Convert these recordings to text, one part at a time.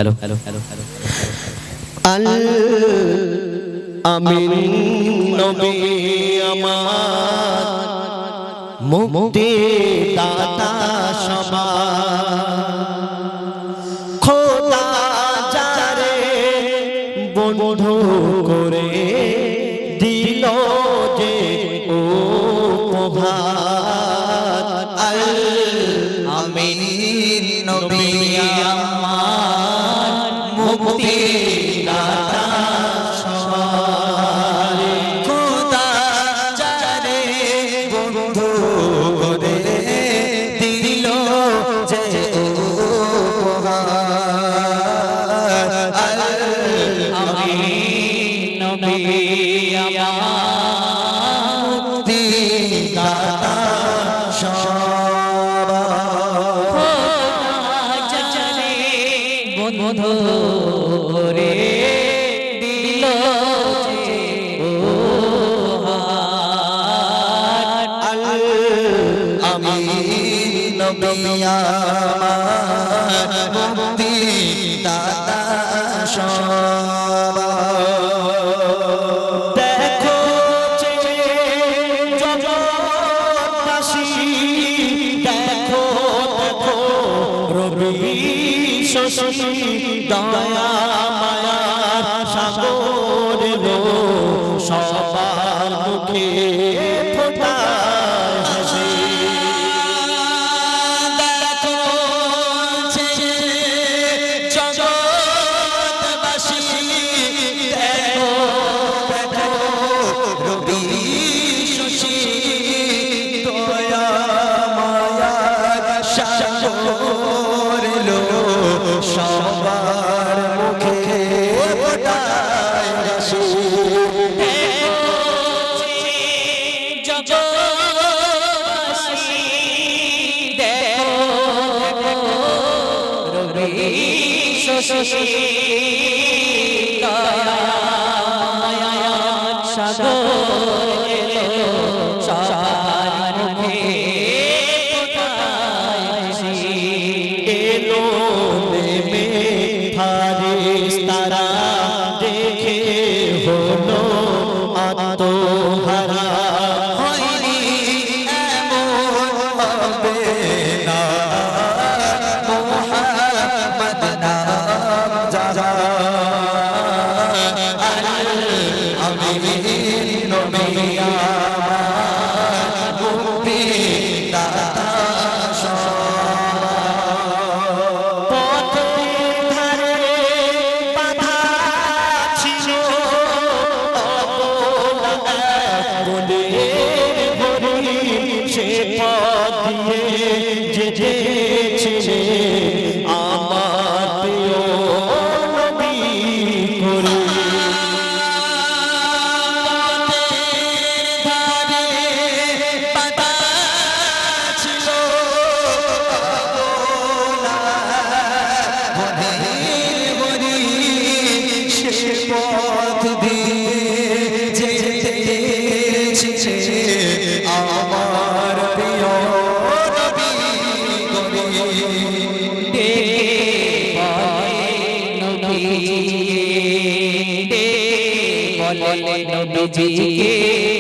hello আল আমিন নবী আমার মুক্তি দাতা সবার খোদা যারে বন্ধু করে দিল যে উপহার আল আমিন নবী আমার মুক্তি দাতা সবার খোদা যারে বন্ধু করে দিল যে উপহার আমিন নবী আমার মুক্তি দাতা বন্ধু রে দিল আমিন নবী আমার মুক্তি দাতা সবার দেখো জগৎবাসী দেখো দেখো রবি শশী দয়া মায়ার সাগর লো সবার মুখে ফোটায় হাসি দেখো জগৎবাসী দেখো দেখো রবি শশী দয়া মায়ার সাগর লো সবার মুখে ফোটায় হাসি জগৎবাসী দেখো রবি শশী দয়া মায়ার সাগর এলো সবার মুখে ফোটায় হাসি এলো নেমে ফারিস্তারা দেখে হলো আত্মহারা হয়নি এমন হবে না মুহাম্মদ নাম যারা আমিন নবী আমার মুক্তি দাতা পথের ধারে বাঁধা ছিল অবলা এক বনে সে পথ দিয়ে যেতেছে আমার প্রিয় নবী করে পথ দিয়ে যেতেছে আমার প্রিয় নবী বলে নবীজিকে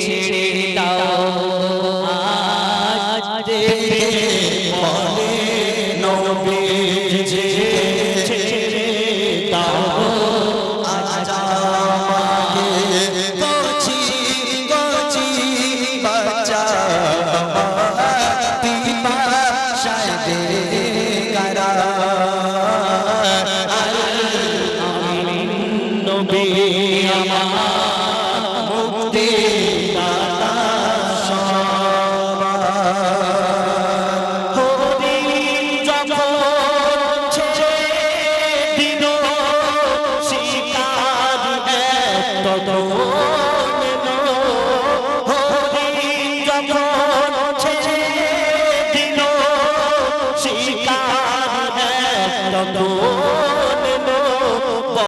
ছেড়ে দাও আজ বলে নবীজি ছেড়ে দাও আজ আমাকে কচি কচি বাচ্চা পিপাসায় দে কারা আমিন নবী আমার মুক্তি দাতা সবার হরিণ যখন ছেড়ে দিল শিকার তখন এলো হরিণ যখন ছেড়ে দিল শিকার তখন